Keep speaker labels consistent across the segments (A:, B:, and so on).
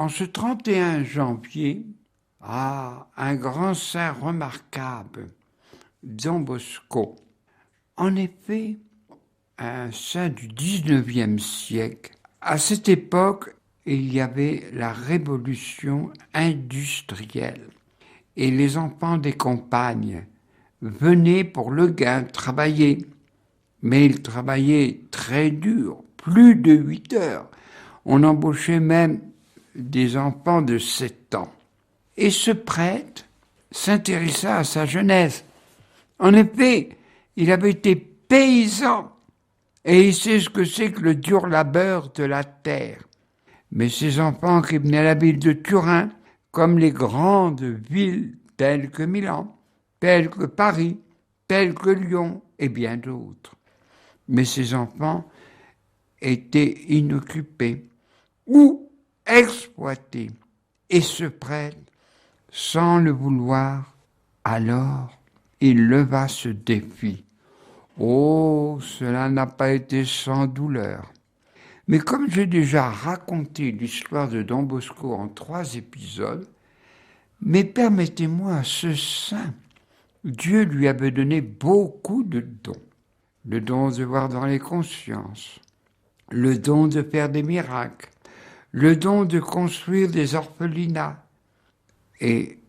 A: En ce 31 janvier, un grand saint remarquable, Don Bosco. En effet, un saint du 19e siècle. À cette époque, il y avait la révolution industrielle et les enfants des campagnes venaient pour le gain travailler. Mais ils travaillaient très dur, plus de 8 heures. On embauchait même des enfants de 7 ans. Et ce prêtre s'intéressa à sa jeunesse. En effet, il avait été paysan et il sait ce que c'est que le dur labeur de la terre. Mais ces enfants qui venaient à la ville de Turin, comme les grandes villes telles que Milan, telles que Paris, telles que Lyon et bien d'autres. Mais ces enfants étaient inoccupés ou exploités. Et ce prêtre, sans le vouloir, alors il leva ce défi. Oh, cela n'a pas été sans douleur. Mais comme j'ai déjà raconté l'histoire de Don Bosco en 3 épisodes, mais permettez-moi, ce saint, Dieu lui avait donné beaucoup de dons. Le don de voir dans les consciences, le don de faire des miracles, le don de construire des orphelinats. Et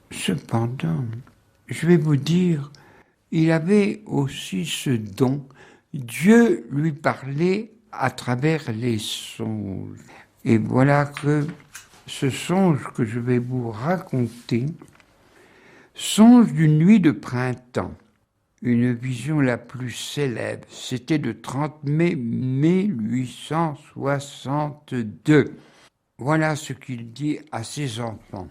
A: cependant, je vais vous dire, il avait aussi ce don. Dieu lui parlait à travers les songes. Et voilà que ce songe que je vais vous raconter, songe d'une nuit de printemps. Une vision la plus célèbre, c'était le 30 mai 1862. Voilà ce qu'il dit à ses enfants.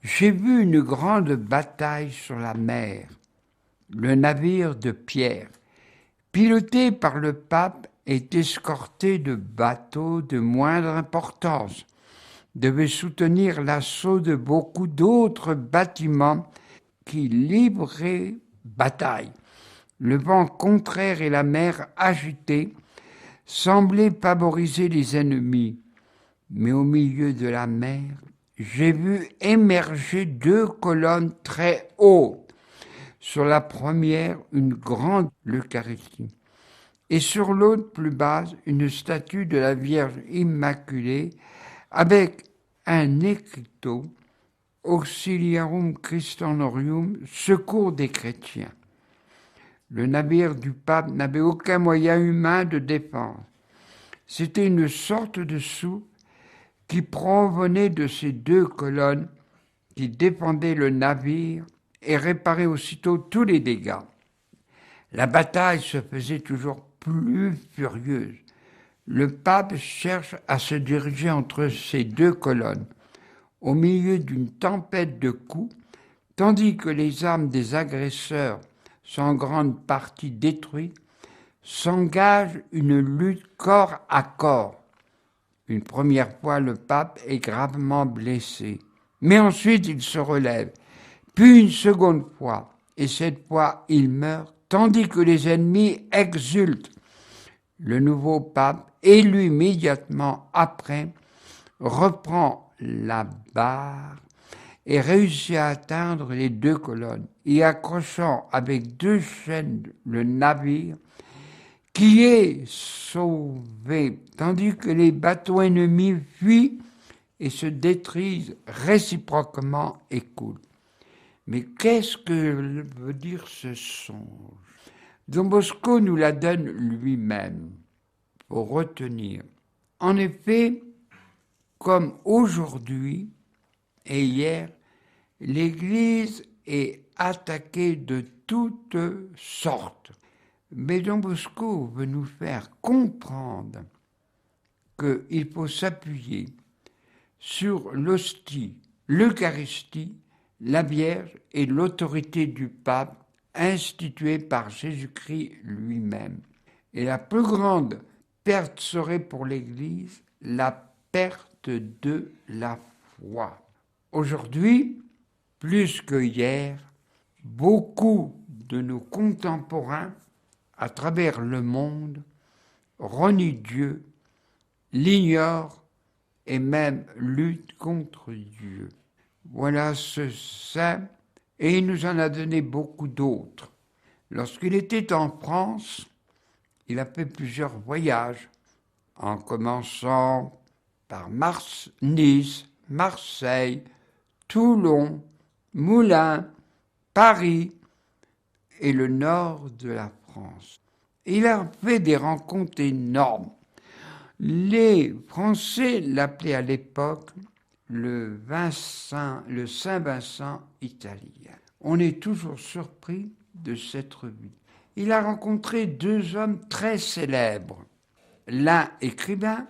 A: J'ai vu une grande bataille sur la mer. Le navire de pierre, piloté par le pape, est escorté de bateaux de moindre importance, devait soutenir l'assaut de beaucoup d'autres bâtiments qui livraient bataille. Le vent contraire et la mer agitée semblaient favoriser les ennemis. Mais au milieu de la mer, j'ai vu émerger 2 colonnes très hautes. Sur la première, une grande Eucharistie. Et sur l'autre, plus basse, une statue de la Vierge Immaculée avec un écriteau Auxiliarum Christianorium, secours des chrétiens. Le navire du pape n'avait aucun moyen humain de défense. C'était une sorte de soupe qui provenait de ces 2 colonnes qui défendaient le navire et réparaient aussitôt tous les dégâts. La bataille se faisait toujours plus furieuse. Le pape cherche à se diriger entre ces 2 colonnes, au milieu d'une tempête de coups, tandis que les armes des agresseurs sont en grande partie détruites, s'engage une lutte corps à corps. Une première fois, le pape est gravement blessé, mais ensuite il se relève. Puis une seconde fois, et cette fois il meurt, tandis que les ennemis exultent. Le nouveau pape, élu immédiatement après, reprend la barre et réussit à atteindre les 2 colonnes, y accrochant avec 2 chaînes le navire, qui est sauvé, tandis que les bateaux ennemis fuient et se détruisent réciproquement et coulent. Mais qu'est-ce que veut dire ce songe? Don Bosco nous la donne lui-même, pour retenir. En effet, comme aujourd'hui et hier, l'Église est attaquée de toutes sortes. Mais Don Bosco veut nous faire comprendre qu'il faut s'appuyer sur l'hostie, l'Eucharistie, la Vierge et l'autorité du pape instituée par Jésus-Christ lui-même. Et la plus grande perte serait pour l'Église la perte de la foi. Aujourd'hui, plus que hier, beaucoup de nos contemporains à travers le monde renient Dieu, l'ignorent et même lutte contre Dieu. Voilà ce saint, et il nous en a donné beaucoup d'autres. Lorsqu'il était en France, il a fait plusieurs voyages, en commençant par Nice, Marseille, Toulon, Moulins, Paris et le nord de la France. Il a fait des rencontres énormes. Les Français l'appelaient à l'époque le Saint-Vincent italien. On est toujours surpris de cette vie. Il a rencontré 2 hommes très célèbres. L'un écrivain,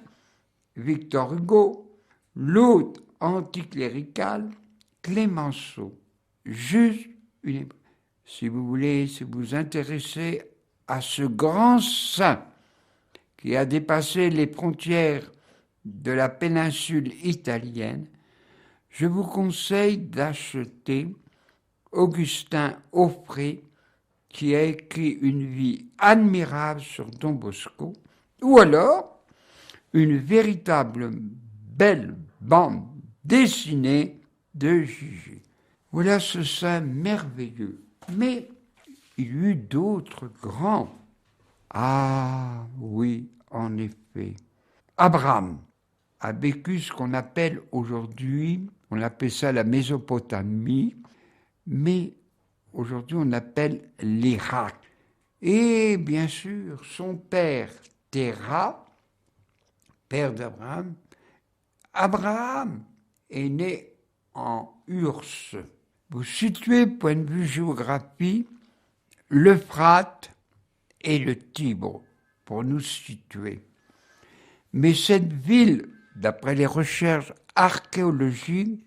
A: Victor Hugo, l'autre anticlérical, Clémenceau. Juste une... Si vous voulez, si vous vous intéressez à ce grand saint qui a dépassé les frontières de la péninsule italienne, je vous conseille d'acheter Augustin Auffray, qui a écrit une vie admirable sur Don Bosco, ou alors une véritable belle bande dessinée de Gigé. Voilà ce saint merveilleux. Mais il y eut d'autres grands. Ah oui, en effet. Abraham a vécu ce qu'on appelle aujourd'hui, on appelle ça la Mésopotamie, mais aujourd'hui on appelle l'Irak. Et bien sûr, son père, Téra, père d'Abraham, Abraham est né en Urs. Vous situez, point de vue géographie, l'Euphrate et le Tibre, pour nous situer. Mais cette ville, d'après les recherches archéologiques,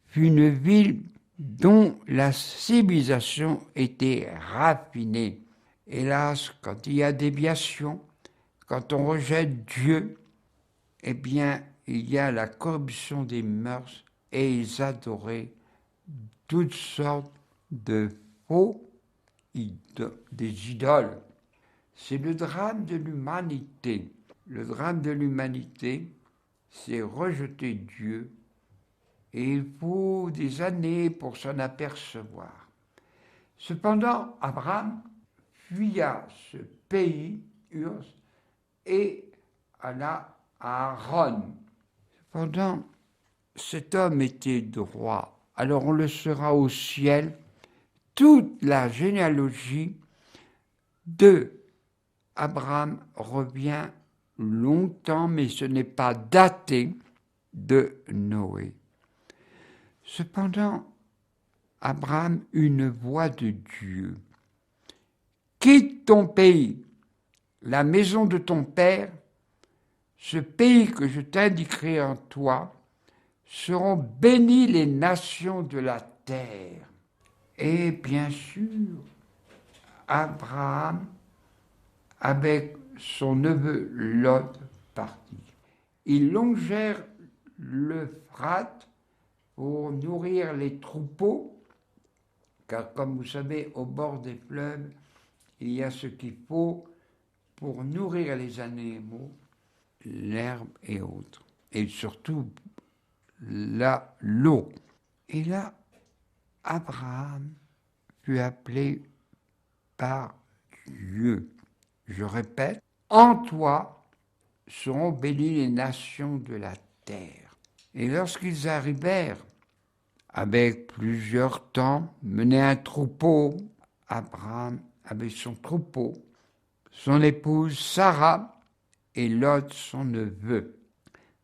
A: fut une ville dont la civilisation était raffinée. Hélas, quand il y a déviation, quand on rejette Dieu, eh bien, il y a la corruption des mœurs et ils adoraient toutes sortes de faux, des idoles. C'est le drame de l'humanité. Le drame de l'humanité, c'est rejeter Dieu et il faut des années pour s'en apercevoir. Cependant, Abraham fuya ce pays, Urs, et alla à Haran. Cependant, cet homme était droit. Alors on le sera au ciel. Toute la généalogie de Abraham revient longtemps, mais ce n'est pas daté de Noé. Cependant, Abraham eut une voix de Dieu. Quitte ton pays, la maison de ton père, ce pays que je t'indiquerai en toi, seront bénies les nations de la terre. Et bien sûr, Abraham, avec son neveu Lot, partit. Ils longèrent l'Euphrate pour nourrir les troupeaux, car comme vous savez, au bord des fleuves, il y a ce qu'il faut pour nourrir les animaux, l'herbe et autres, et surtout l'eau. Et là, Abraham fut appelé par Dieu. Je répète, en toi seront bénies les nations de la terre. Et lorsqu'ils arrivèrent, avec plusieurs temps, menaient un troupeau, Abraham avait son troupeau, son épouse Sarah et Lot son neveu.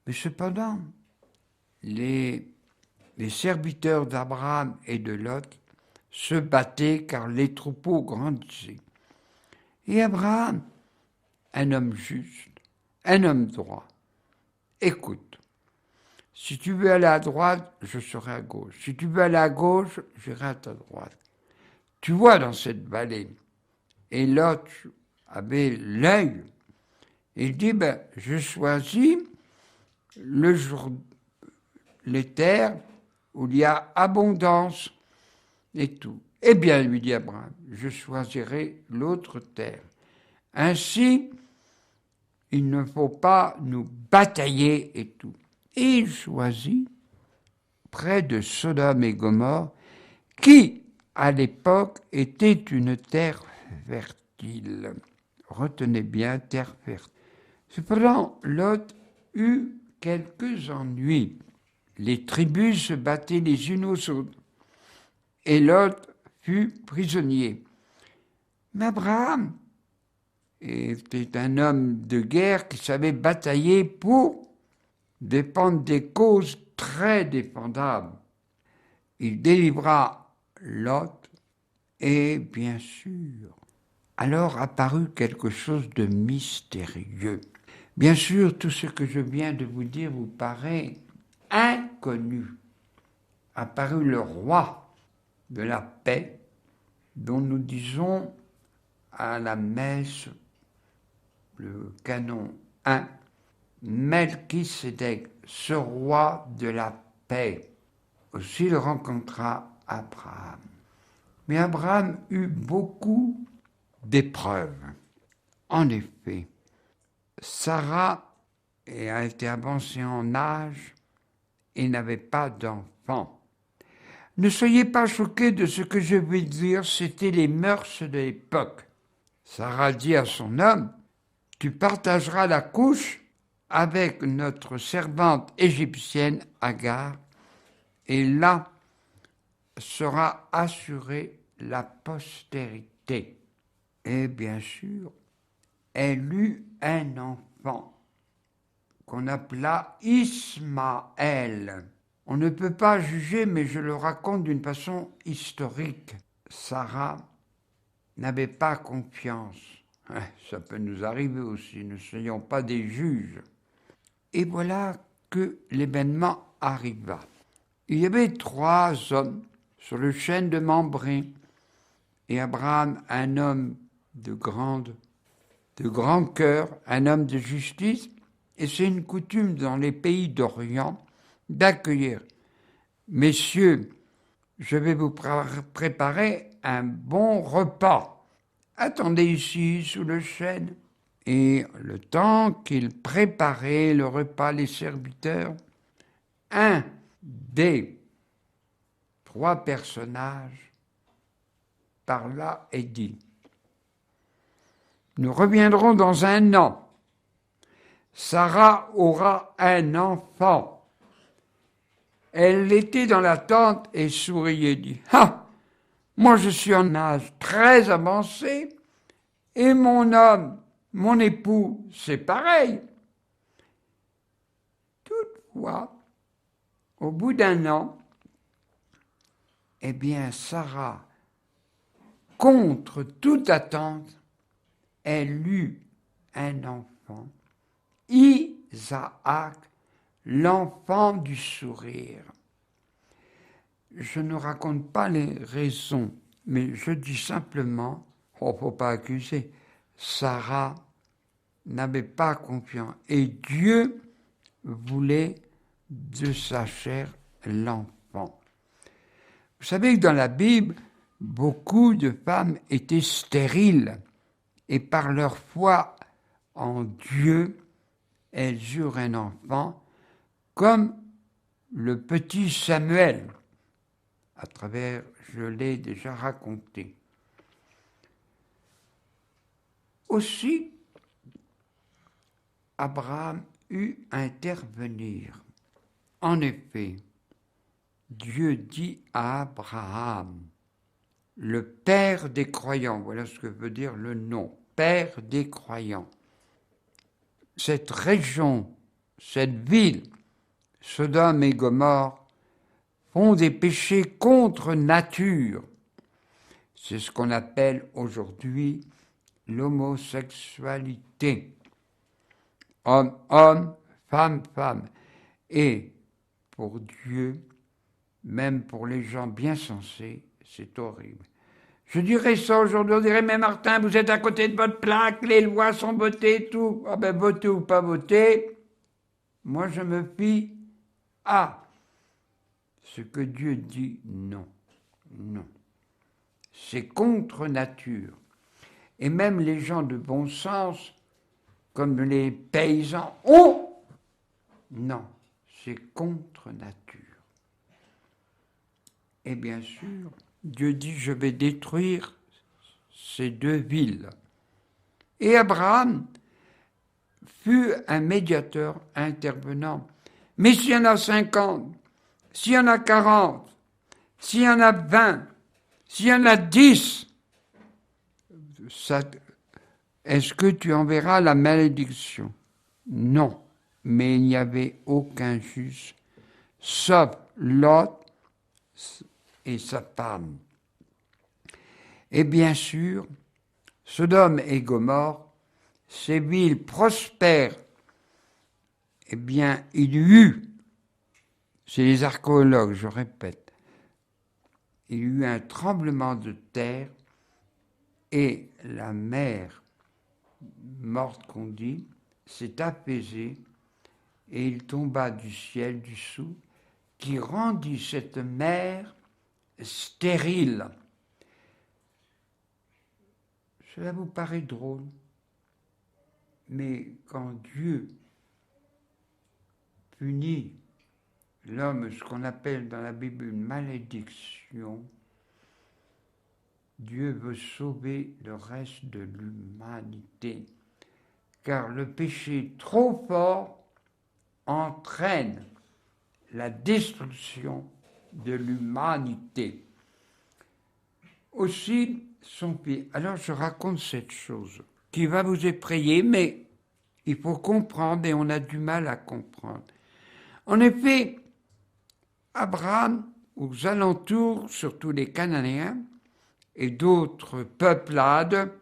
A: Mais cependant, les serviteurs d'Abraham et de Lot se battaient car les troupeaux grandissaient. Et Abraham, un homme juste, un homme droit, écoute, si tu veux aller à droite, je serai à gauche. Si tu veux aller à gauche, j'irai à ta droite. Tu vois dans cette vallée. Et Lot avait l'œil. Il dit, je choisis les terres où il y a abondance et tout. Eh bien, lui dit Abraham, je choisirai l'autre terre. Ainsi, il ne faut pas nous batailler et tout. et il choisit près de Sodome et Gomorrhe, qui, à l'époque, était une terre fertile. Retenez bien, terre fertile. Cependant, Lot eut quelques ennuis. Les tribus se battaient les unes aux autres, et Lot fut prisonnier. Mais Abraham était un homme de guerre qui savait batailler pour défendre des causes très défendables. Il délivra Lot et, bien sûr, alors apparut quelque chose de mystérieux. Bien sûr, tout ce que je viens de vous dire vous paraît inconnu. Apparut le roi de la paix, dont nous disons à la messe, le canon 1, Melchisédek, ce roi de la paix. Aussi il rencontra Abraham. Mais Abraham eut beaucoup d'épreuves. En effet, Sarah a été avancée en âge et n'avait pas d'enfant. Ne soyez pas choqués de ce que je vais dire, c'était les mœurs de l'époque. Sarah dit à son homme, « Tu partageras la couche avec notre servante égyptienne Agar, et là sera assurée la postérité. » Et bien sûr, elle eut un enfant qu'on appela Ismaël. On ne peut pas juger, mais je le raconte d'une façon historique. Sarah n'avait pas confiance. Ça peut nous arriver aussi, ne soyons pas des juges. Et voilà que l'événement arriva. Il y avait 3 hommes sur le chêne de Mambré, et Abraham, un homme de grand cœur, un homme de justice, et c'est une coutume dans les pays d'Orient d'accueillir. Messieurs, je vais vous préparer un bon repas. Attendez ici, sous le chêne. Et le temps qu'ils préparaient le repas, les serviteurs, un des 3 personnages parla et dit, « Nous reviendrons dans un an. Sarah aura un enfant. » Elle était dans la tente et souriait et dit, « Ah, moi je suis en âge très avancé et mon homme, mon époux, c'est pareil. » Toutefois, au bout d'un an, eh bien Sarah, contre toute attente, elle eut un enfant, Isaac, l'enfant du sourire. Je ne raconte pas les raisons, mais je dis simplement, faut pas accuser, Sarah n'avait pas confiance et Dieu voulait de sa chair l'enfant. Vous savez que dans la Bible, beaucoup de femmes étaient stériles et par leur foi en Dieu, elles eurent un enfant comme le petit Samuel, à travers, je l'ai déjà raconté. Aussi, Abraham eut à intervenir. En effet, Dieu dit à Abraham, le père des croyants, voilà ce que veut dire le nom, père des croyants. Cette région, cette ville, Sodome et Gomorrhe, font des péchés contre nature. C'est ce qu'on appelle aujourd'hui l'homosexualité. Homme, homme, femme, femme. Et pour Dieu, même pour les gens bien sensés, c'est horrible. Je dirais ça aujourd'hui, on dirait, mais Martin, vous êtes à côté de votre plaque, les lois sont votées, tout. Ah ben, voter ou pas voter, moi je me fie à ce que Dieu dit, non, non. C'est contre nature. Et même les gens de bon sens, comme les paysans, non, c'est contre nature. Et bien sûr, Dieu dit, je vais détruire ces deux villes. Et Abraham fut un médiateur intervenant. Mais s'il y en a 50, s'il y en a 40, s'il y en a 20, s'il y en a 10, est-ce que tu enverras la malédiction? Non, mais il n'y avait aucun juste, sauf Lot et sa femme. Et bien sûr, Sodome et Gomorrhe, ces villes prospères, eh bien, il y eut, c'est les archéologues, je répète, il y eut un tremblement de terre et la mer morte qu'on dit s'est apaisée et il tomba du ciel dessous qui rendit cette mer stérile. Cela vous paraît drôle, mais quand Dieu punit l'homme, ce qu'on appelle dans la Bible une malédiction, Dieu veut sauver le reste de l'humanité, car le péché trop fort entraîne la destruction de l'humanité. Aussi, son fils. Alors je raconte cette chose qui va vous effrayer, mais il faut comprendre et on a du mal à comprendre. En effet, Abraham, aux alentours, surtout les Cananéens et d'autres peuplades,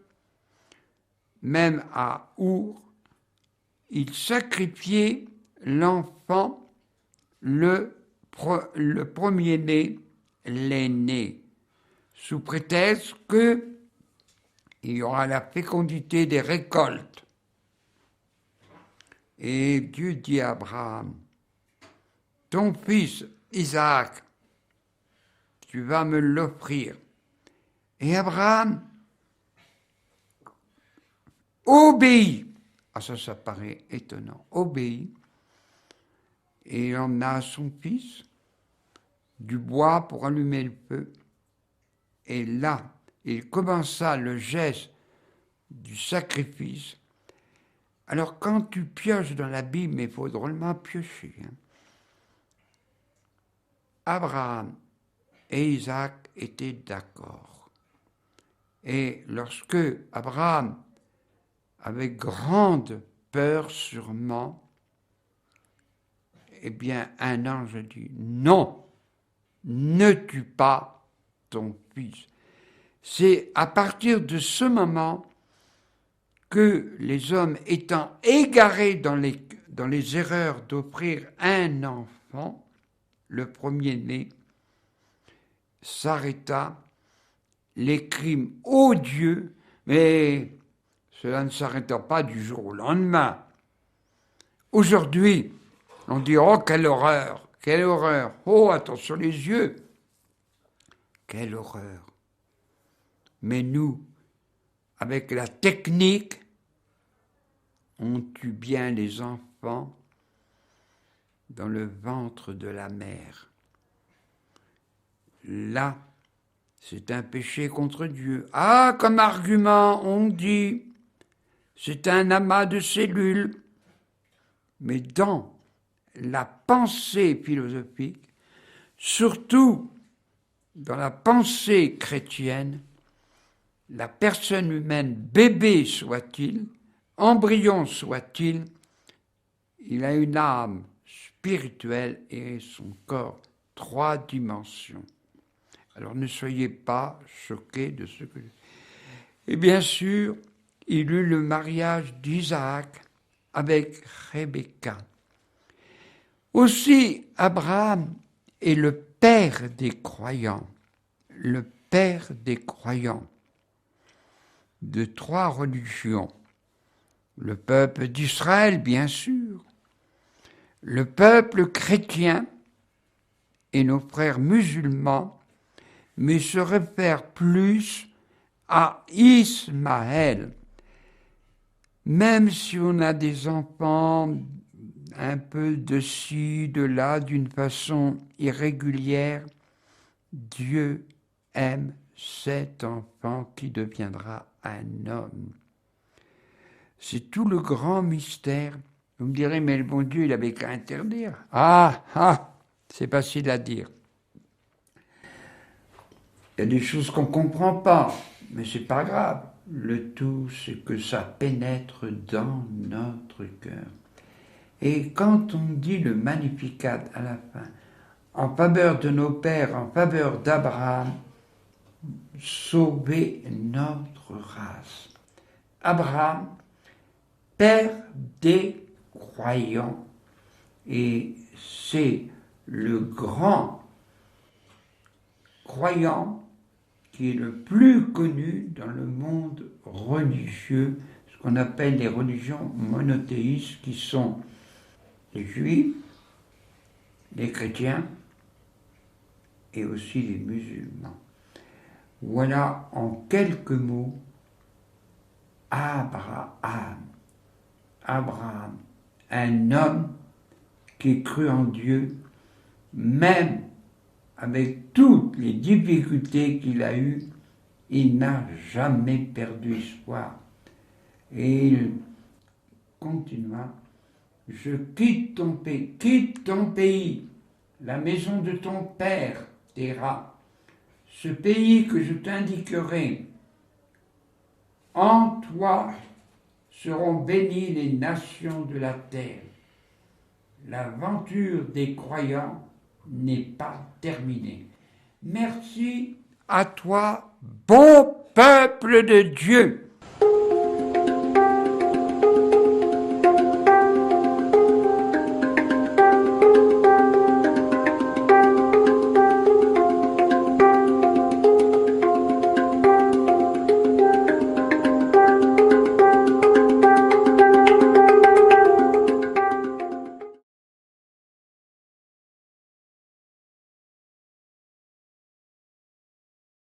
A: même à Our, il sacrifiait l'enfant, le premier-né, l'aîné, sous prétexte qu'il y aura la fécondité des récoltes. Et Dieu dit à Abraham, ton fils Isaac, tu vas me l'offrir. Et Abraham obéit. Ah ça paraît étonnant. Obéit. Et il emmena à son fils du bois pour allumer le feu. Et là, il commença le geste du sacrifice. Alors quand tu pioches dans la Bible, mais il faut drôlement piocher, Abraham et Isaac étaient d'accord. Et lorsque Abraham, avec grande peur sûrement, eh bien un ange dit, non, ne tue pas ton fils. C'est à partir de ce moment que les hommes étant égarés dans les erreurs d'offrir un enfant, le premier-né, s'arrêta, les crimes odieux, mais cela ne s'arrêta pas du jour au lendemain. Aujourd'hui, on dit « Oh, quelle horreur, quelle horreur, oh, attention les yeux, quelle horreur !» Mais nous, avec la technique, on tue bien les enfants dans le ventre de la mère. Là, c'est un péché contre Dieu. Ah, comme argument, on dit, c'est un amas de cellules. Mais dans la pensée philosophique, surtout dans la pensée chrétienne, la personne humaine, bébé soit-il, embryon soit-il, il a une âme spirituelle et son corps, 3 dimensions. Alors ne soyez pas choqués de ce que... Et bien sûr, il eut le mariage d'Isaac avec Rebecca. Aussi, Abraham est le père des croyants, le père des croyants de 3 religions. Le peuple d'Israël, bien sûr, le peuple chrétien et nos frères musulmans, mais se réfère plus à Ismaël. Même si on a des enfants un peu de ci, de là, d'une façon irrégulière, Dieu aime cet enfant qui deviendra un homme. C'est tout le grand mystère. Vous me direz, mais le bon Dieu, il avait qu'à interdire. C'est facile à dire. Il y a des choses qu'on ne comprend pas, mais c'est pas grave. Le tout, c'est que ça pénètre dans notre cœur. Et quand on dit le Magnificat à la fin, en faveur de nos pères, en faveur d'Abraham, sauver notre race. Abraham, père des croyants, et c'est le grand croyant qui est le plus connu dans le monde religieux, ce qu'on appelle les religions monothéistes, qui sont les juifs, les chrétiens et aussi les musulmans. Voilà en quelques mots Abraham, un homme qui crut en Dieu, même avec toutes les difficultés qu'il a eues, il n'a jamais perdu espoir. Et il continua, je quitte ton pays, la maison de ton père, Téra, ce pays que je t'indiquerai. En toi seront bénies les nations de la terre. L'aventure des croyants n'est pas terminée. Merci à toi, bon peuple de Dieu.